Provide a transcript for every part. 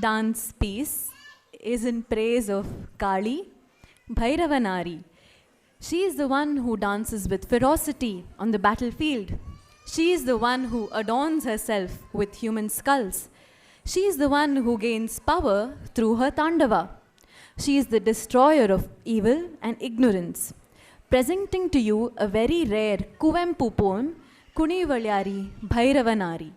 dance piece is in praise of Kali, Bhairavanari. She is the one who dances with ferocity on the battlefield. She is the one who adorns herself with human skulls. She is the one who gains power through her Tandava. She is the destroyer of evil and ignorance. Presenting to you a very rare Kuvempu poem, Kunivalyari Bhairavanari.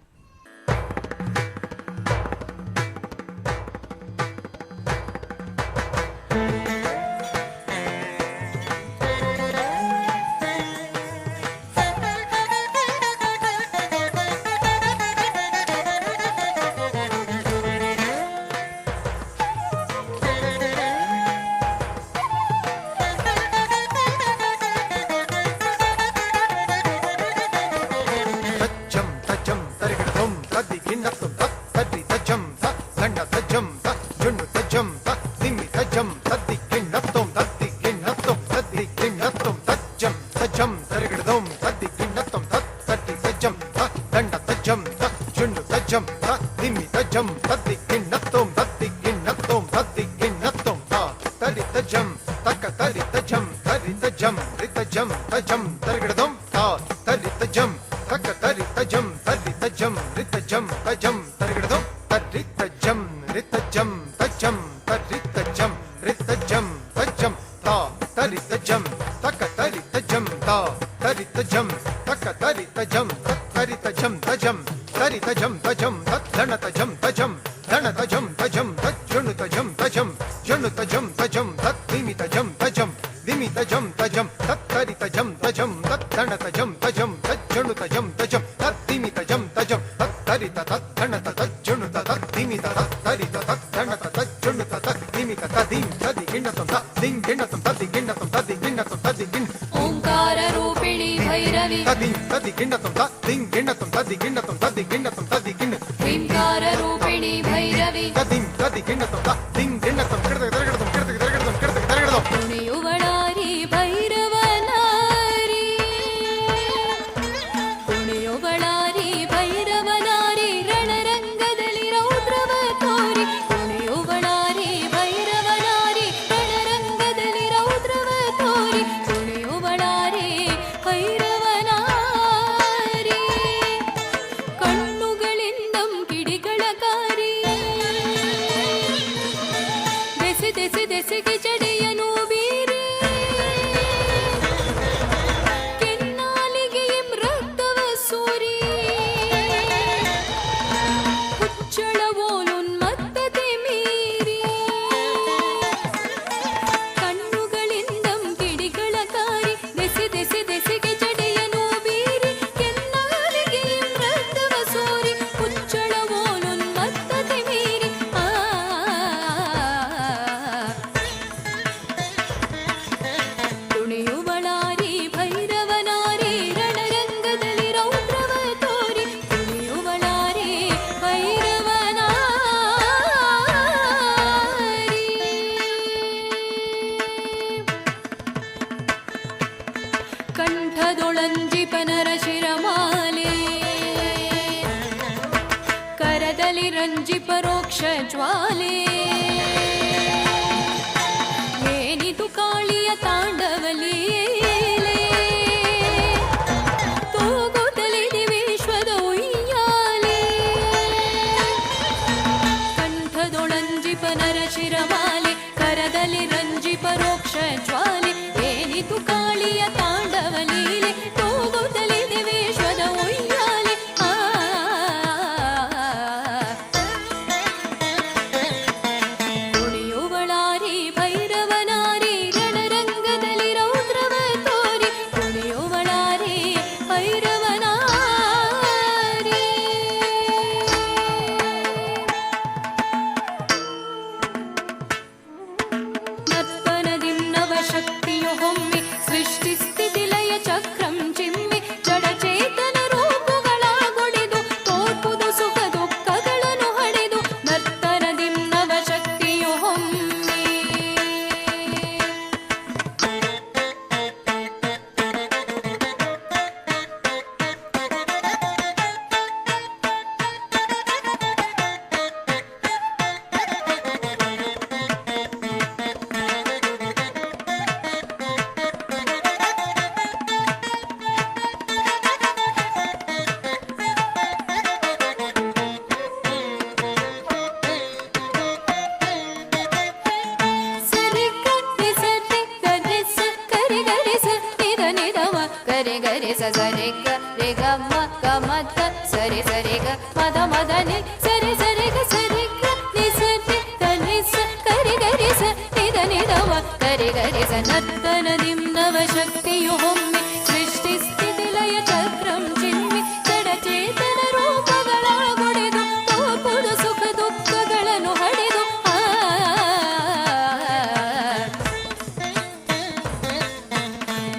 ಸರಿ ಗ ರೆ ಗ ಮ ಗ ಮ ತ ಸರಿ ಸರಿ ಗ ಮದ ಮದ ನಿ ಸರಿ ಸರಿ ಗ ಸರಿ ಗ ನಿ ಸರಿ ಗ ನಿ ಸ ಕರಿ ಗರಿ ಸ ನಿದ ನಿದವ ಕರಿ ಗರಿ ಸ ನರ್ತನ ನಿಮ್ನವ ಶಕ್ತಿಯು ಹೊಮ್ಮೆ ಸೃಷ್ಟಿ ಸ್ಥಿತಿ ಲಯ ಚಕ್ರಂ ಚಿನ್ಮಿ ಜಡ ಚೇತನ ರೂಪಗಳ ಒಡೆದು ತೋಪುದು ಸುಖ ದುಃಖಗಳನ್ನು ಹಡೆದು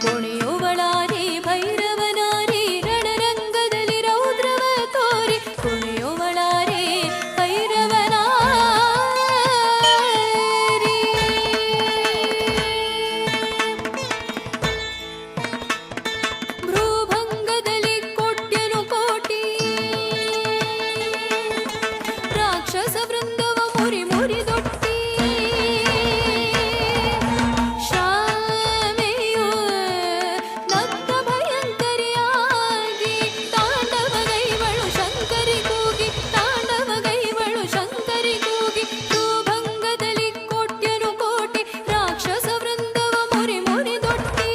ಕುಣಿಯುವಳಾರಿ ಭೈರವನಾರಿ ರಣರಂಗದಲ್ಲಿ ರೌದ್ರವ ತೋರಿ ಕುಣಿಯುವಳಾರಿ ಭೈರವನಾರಿ ಭ್ರೂಭಂಗದಲ್ಲಿ ಕೋಟ್ಯನು ಕೋಟಿ ರಾಕ್ಷಸ ವೃಂದವ ಮುರಿ ಮುರಿದೊಟ್ಟಿ ಶಾಮೆಯು ನಗ್ನ ಭಯಂಕರಿಯಾಗಿ ತಾಂಡವಗೈವಳು ಶಂಕರಿ ಕೂಗಿ ತಾಂಡವಗೈವಳು ಶಂಕರಿ ಕೂಗಿ ಭ್ರೂಭಂಗದಲ್ಲಿ ಕೋಟ್ಯನು ಕೋಟಿ ರಾಕ್ಷಸ ವೃಂದವ ಮುರಿ ಮುರಿದೊಟ್ಟಿ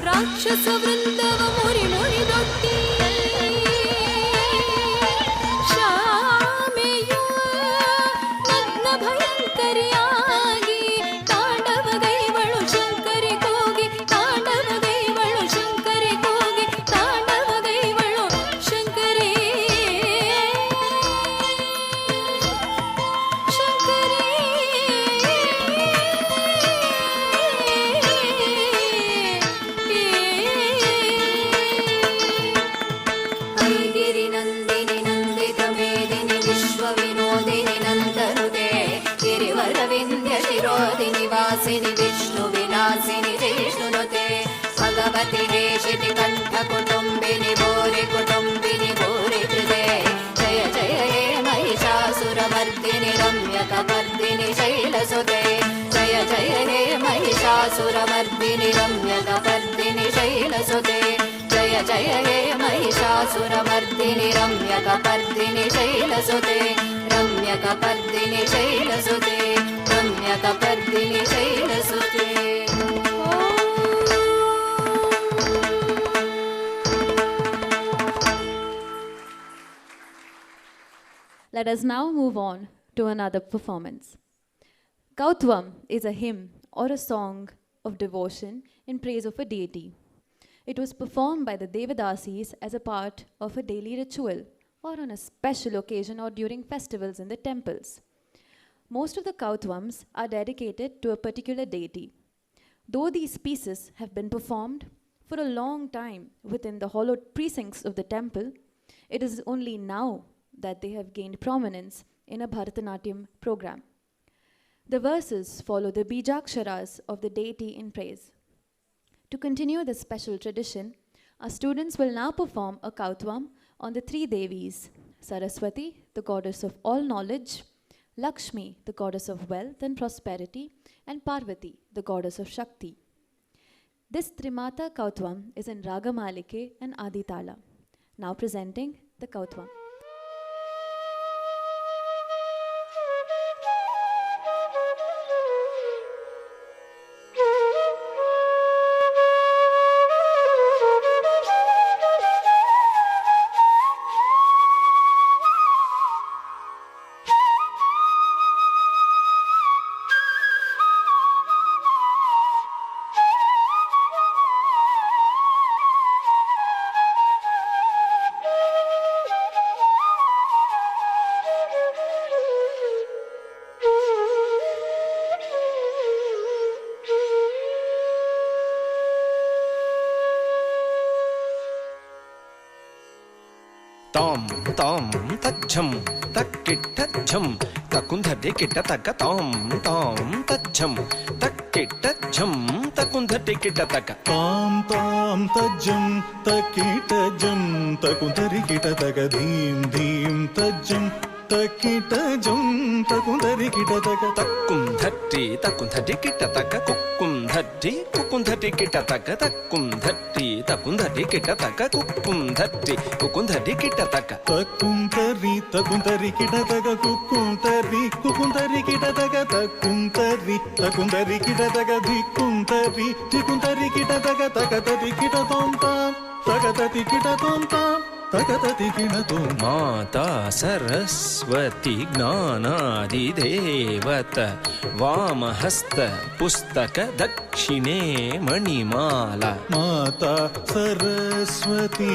ರಾಕ್ಷಸ ವೃಂದವ ಮುರಿ ಮುರಿದೊಟ್ಟಿ ಶಾಮೆಯು ನಗ್ನ ಭಯಂಕರಿಯಾಗಿ ತಾಂಡವಗೈವಳು ಶಂಕರಿ ಕೂಗಿ ತಾಂಡವಗೈವಳು ಶಂಕರಿ ಕೂಗಿ ತಾಂಡವಗೈವಳು ಶಂಕರಿ ಶಂಕರಿ ಐಗಿರಿ ನಂದಿನಿ ನಂದಿತ ಮೇದಿನಿ ವಿಶ್ವ ವಿನೋದಿನಿ ನಂದನುತೆ ಗಿರಿವರ ವಿಂಧ್ಯ ಶಿರೋದಿನಿ ವಾಸಿನಿ ವಿಷ್ಣು ವಿಲಾಸಿನಿ ಜಿಷ್ಣುನುತೆ ಭಗವತಿ ವೇಷಿತಿ ಕಂಠ ಕುಟುಂಬಿನಿ ಭೂರಿ ಕೃತೆ ಜಯ ಜಯ ಹೇ ಮಹಿಷಾಸುರಮರ್ದಿನಿ ರಮ್ಯಕಪರ್ದಿನಿ ಶೈಲಸುತೆ ಜಯ ಜಯ ಹೇ ಮಹಿಷಾಸುರಮರ್ದಿನಿ ರಮ್ಯಕಪರ್ದಿನಿ ಶೈಲಸುತೆ ಜಯ ಜಯ ಹೇ Mahishasuramardini ರಮ್ಯಕಪರ್ದಿನಿ ಶೈಲಸುತೆ ರಮ್ಯಕಪರ್ದಿನಿ ಶೈಲಸುತೆ ರಮ್ಯಕಪರ್ದಿನಿ ಶೈಲಸುತೆ. Let us now move on to another performance. Kautvam is a hymn or a song of devotion in praise of a deity. It was performed by the Devadasis as a part of a daily ritual or on a special occasion or during festivals in the temples. Most of the Kautvams are dedicated to a particular deity. Though these pieces have been performed for a long time within the hallowed precincts of the temple, it is only now that they have gained prominence in a Bharatanatyam program. The verses follow the Bijaksharas of the deity in praise. To continue this special tradition, our students will now perform a Kautvam on the three Devis: Saraswati, the goddess of all knowledge; Lakshmi, the goddess of wealth and prosperity; and Parvati, the goddess of Shakti. This Trimata Kautvam is in Ragamalike and Aditala. Now presenting the Kautvam. ತಾಂ ತಾಂ ತಜ್ಜಂ ತಕ್ಕಿಟ್ಟಜ್ಜಂ ತಕುಂಧಟಿ ಕಿಟ್ಟ ತಕ ತಾಂ ತಾಂ ತಜ್ಜಂ ತಕ್ಕಿಟ್ಟಜ್ಜಂ ತಕುಂಧಟಿ ಕಿಟ್ಟ ತಕ ತಾಂ ತಾಂ ತಜ್ಜಂ ತಕ್ಕಿಟ್ಟಜ್ಜಂ ತಕುಂಧರಿ ಕಿಟ ತಕ ಧೀಂ ಧೀಂ ತಜ್ಜಂ ತಕ್ಕಿಟ್ಟಜ್ಜಂ ತಕುಂಧರಿ ಕಿಟ ತಕ ತಕ್ಕುಂಧಟ್ಟಿ ತಕುಂಧಟಿ ಕಿಟ್ಟ ತಕ ಕುಕ್ಕುಂಧಟ್ಟಿ ಕುಕ್ಕುಂಧಟಿ ಕಿಟ್ಟ ತಕ ತಕ್ಕುಂಧಟ್ಟಿ ತಕುಂಧಟಿ ಕಿಟ್ಟ ತಕ ಕುಕ್ಕುಂಧಟ್ಟಿ ಕುಕ್ಕುಂಧಟಿ ಕಿಟ್ಟ ತಕ ತಕ್ಕುಂತರಿ ತಕುಂತರಿ ಕಿಟ ತಕ ಕುಕ್ಕುಂತರಿ ಕುಕ್ಕುಂತರಿ ಕಿಟ ತಕ ತಕ್ಕುಂತರಿ ತಕುಂತರಿ ಕಿಟ ತಕ ಧಿಕ್ಕುಂತರಿ ಧಿಕ್ಕುಂತರಿ ಕಿಟ ತಕ ತಕತತಿ ಕಿಟ ತೋಂ ತಾಂ ತಕತತಿ ಕಿಟ ತೋಂ ತಾಂ ತಕತತಿ ಕಿಟ ತೋಂ ಮಾತಾ ಸರಸ್ವತಿ ಜ್ಞಾನಾದಿದೇವತ ವಾಮಹಸ್ತ ಪುಸ್ತಕ ದಕ್ಷಿಣೆ ಮಣಿಮಾಲ ಮಾತಾ ಸರಸ್ವತಿ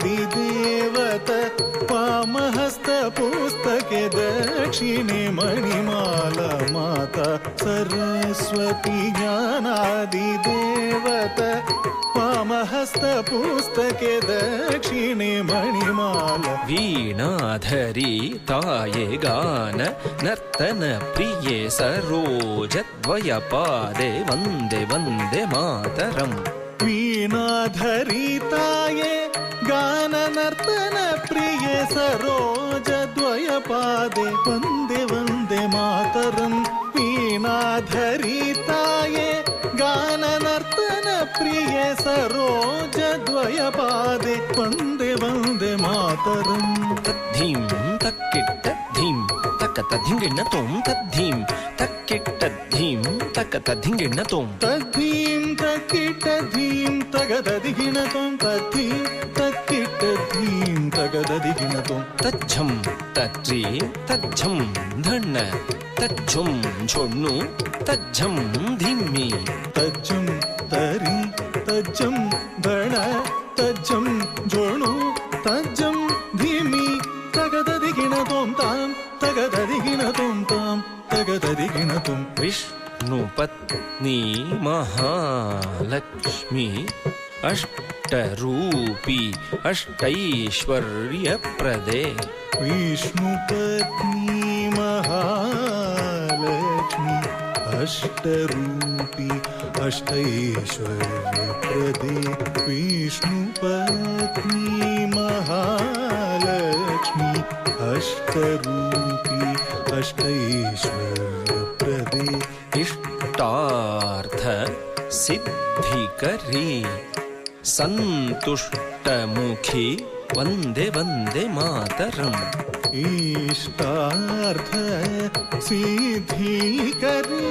ಜ್ಞಾನಾದಿದೇವತ ವಾಮಹಸ್ತ ಪುಸ್ತಕೆ ದಕ್ಷಿಣೆ ಮಣಿಮಾಲ ಮಾತಾ ಸರಸ್ವತಿ ಜ್ಞಾನಾದಿದೇವತ ವಾಮಹಸ್ತ ಪುಸ್ತಕೆ ದಕ್ಷಿಣೆ ಮಣಿಮಾಲ ವೀಣಾಧರಿ ತಾಯೆ ಗಾನ ನರ್ತನ ಪ್ರಿಯೆ ಸರೋಜದ್ವಯ ಪಾದೆ ವಂದೇ ವಂದೇ ಮಾತರಂ ವೀಣಾಧರಿ ತಾಯೆ ಗಾನ ನರ್ತನ ಪ್ರಿಯ ಸರೋಜ ದ್ವಯ ಪಾದೆ ವಂದೇ ವಂದೇ ಮಾತರಂ ವೀಣಾಧರಿ ತಾಯೆ ಗಾನ ನರ್ತನ ಪ್ರಿಯ ಸರೋಜ ದ್ವಯ ಪಾದೆ ವಂದೇ ವಂದೇ ಮಾತರಂ ತದ್ಧೀಂ ತಕ್ಕಿಟ್ಟ ಧೀಂ ತಕತ ಧಿಂಗಿಣ್ಣ ತೋಂ ತದ್ಧೀಂ ತಕ್ಕಿಟ್ಟ ಧೀಂ ತಕತ ಧಿಂಗಿಣ್ಣ ತೋಂ ತದ್ಧೀಂ ತಕ್ಕಿಟ್ಟ ಧೀಂ ತಗದದಿಗಿಣ ತೋಂ ತದ್ಧೀಂ ತಕ್ಕಿಟ್ಟ ಧೀಂ ತಗದದಿಗಿಣ ತೋಂ ತಜ್ಜಂ ತಜ್ಜಿ ತಜ್ಜಂ ಧಣ್ಣ ತಜ್ಜುಂ ಝೊಣ್ಣು ತಜ್ಜಂ ಧಿಮ್ಮಿ ತಜ್ಜಂ ತರಿ ತಜ್ಜಂ ದಣ ತಜ್ಜಂ ಜೋಣು ತಜ್ಜಂ ಧೀಮಿ ತಗದದಿಗಿಣ ತೋಂ ತಾಂ ತಗದದಿಗಿಣ ತೋಂ ತಾಂ ತಗದದಿಗಿಣ ತೋಂ ವಿಷ್ಣು ಪತ್ನಿ ಮಹಾಲಕ್ಷ್ಮಿ ಅಷ್ಟರೂಪಿ ಅಷ್ಟೈಶ್ವರ್ಯ ಪ್ರದೆ ವಿಷ್ಣು ಪತ್ನಿ ಮಹಾಲಕ್ಷ್ಮಿ ಅಷ್ಟರೂಪಿ ಅಷ್ಟೈಶ್ವರ್ಯ ಪ್ರದೆ ವಿಷ್ಣು ಪತ್ನಿ ಮಹಾಲಕ್ಷ್ಮಿ ಅಷ್ಟರೂಪಿ ಅಷ್ಟೈಶ್ವರ್ಯ ಪ್ರದೆ ಇಷ್ಟಾರ್ಥ ಸಿದ್ಧಿಕರಿ ಸಂತುಷ್ಟಮುಖಿ ವಂದೇ ವಂದೇ ಮಾತರಂ ಇಷ್ಟಾರ್ಥ ಸಿದ್ಧಿಕರಿ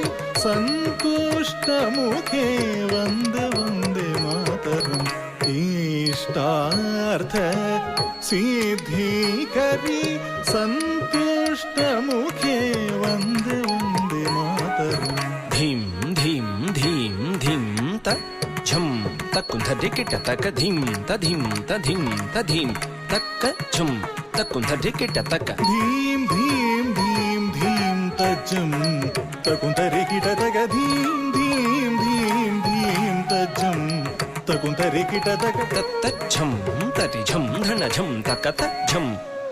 ಸಂತುಷ್ಟ ಮುಖೇ ವಂದೇ ವಂದೇ ಮಾತರಂ ಇಷ್ಟಾರ್ಥ ಸಿದ್ಧಿಕರಿ ಸಂತುಷ್ಟ ಮುಖೇ ವಂದೇ ವಂದೇ ಮಾತರಂ ಧೀಂ ಧೀಂ ಧೀಂ ಧೀಂ ತಜ್ಜಂ ತಕ್ಕುಂಧಟಿ ಕಿಟ್ಟ ತಕ ಧೀಂ ತಧೀಂ ತಧೀಂ ತಧೀಂ ತಕ್ಕ ಝಂ ತಕ್ಕುಂಧಟಿ ಕಿಟ್ಟ ತಕ ಧೀಂ ಧೀಂ ಧೀಂ ಧೀಂ ತಜ್ಜಂ ತಕುಂತರಿ ಕಿಟ ತಕ ಧೀಂ ಧೀಂ ಧೀಂ ಧೀಂ ತಜ್ಜಂ ತಕುಂತರಿ ಕಿಟ ತಕ ತತ್ತಜ್ಜಂ ತಟಿಝಂ ಧಣಝಂ ತಕ ತಜ್ಜಂ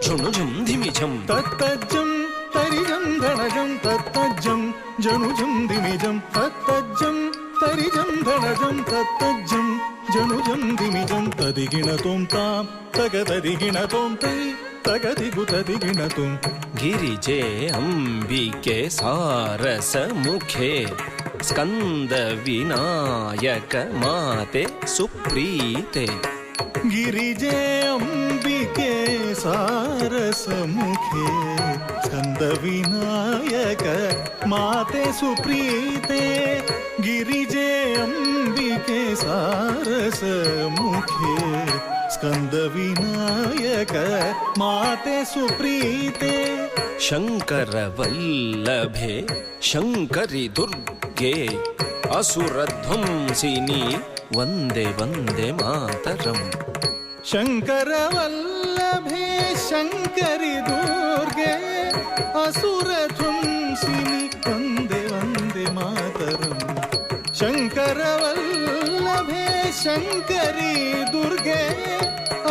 ಝುಣುಝಂ ಧಿಮಿಝಂ ತತ್ತಜ್ಜಂ ತರಿಜಂ ಧಣಜಂ ತತ್ತಜ್ಜಂ ಜನುಜಂ ದಿಮಿಜಂ ತತ್ತಜ್ಜಂ ತರಿಜಂ ಧಣಜಂ ತತ್ತಜ್ಜಂ ಜನುಜಂ ದಿಮಿಜಂ ತದಿಗಿಣ ತೋಂ ತಾಂ ತಗದದಿಗಿಣ ತೋಂ ತೈ ತಗದಿಗು ತದಿಗಿಣ ತೋಂ ಗಿರಿಜೆ ಅಂಬಿಕೆ ಸಾರಸ ಮುಖೆ ಸ್ಕಂದ ವಿನಾಯಕ ಮಾತೆ ಸುಪ್ರೀತೆ ಗಿರಿಜೆ ಅಂಬಿಕೆ ಸಾರಸ ಮುಖೆ ಸ್ಕಂದ ವಿನಾಯಕ ಮಾತೆ ಸುಪ್ರೀತೆ ಗಿರಿಜೆ ಅಂಬಿಕೆ ಸಾರಸ ಮುಖೆ ಸ್ಕಂದ ವಿನಾಯಕ ಮಾತೆ ಸುಪ್ರೀತೆ ಶಂಕರ ವಲ್ಲಭೆ ಶಂಕರಿ ದುರ್ಗೆ ಅಸುರಧ್ವಂಸಿನಿ ವಂದೇ ವಂದೇ ಮಾತರಂ ಶಂಕರ ವಲ್ಲಭೆ ಶಂಕರಿ ದುರ್ಗೆ ಅಸುರ ಧ್ವಂಸಿನಿ ವಂದೇ ವಂದೇ ಮಾತರಂ ಶಂಕರ ವಲ್ಲಭೆ ಶಂಕರಿ ದುರ್ಗೆ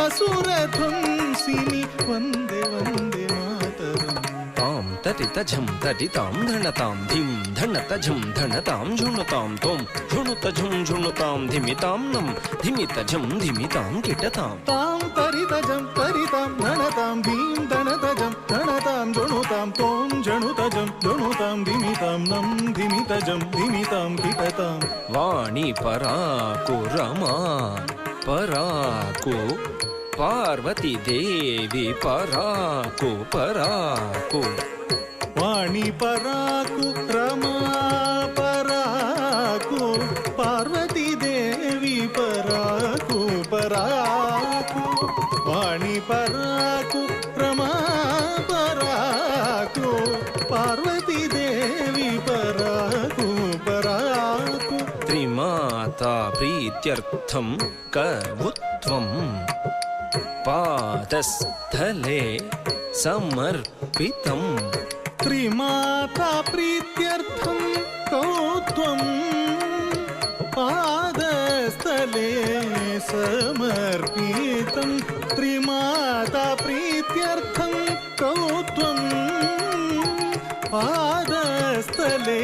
असुरध्वंसिनि वन्दे वन्दे मातरम् तां तटितझं तटितां धणतां धिं धणतझं धणतां झुणुतां तों झुणुतझुं झुणुतां धिमितां नं धिमितझं धिमितां किटतां तां तरितजं तरितां धणतां धीं धणतजं धणतां जणुतां तों जणुतजं जणुतां धिमितां नं धिमितजं धिमितां किटतां वाणी पराको रमा पराको पार्वती देवी पराको पराको वाणी पराकु रमा पराकु पार्वती देवी पराकु पराकु वाणी पराकु रमा पराकु पार्वती देवी पराकु पराकु त्रिमाता प्रीत्यर्थं कवुत्वं पादस्थले समर्पितम् त्रिमाता प्रीत्यर्थं कौत्वं पादस्थले समर्पितं त्रिमाता प्रीत्यर्थं कौत्वं पादस्थले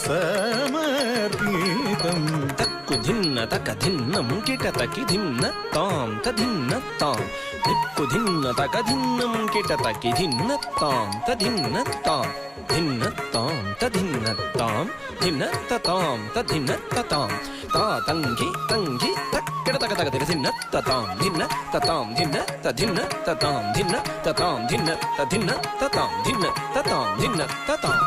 समर्पितम् तक्कुधिन्न तकधिन्नं किटतकिधिन्न तां तधिन्न तां दिक्कुधिन्न तकधिन्नं किटतकिधिन्न तां तधिन्न तां धिन्न तां तधिन्न तां धिन्न ततां तधिन्न ततां तातङ्गि तङ्गि तक्किटतकतकधिन्न ततां धिन्न ततां धिन्न तधिन्न ततां धिन्न ततां धिन्न तधिन्न ततां धिन्न ततां धिन्न ततां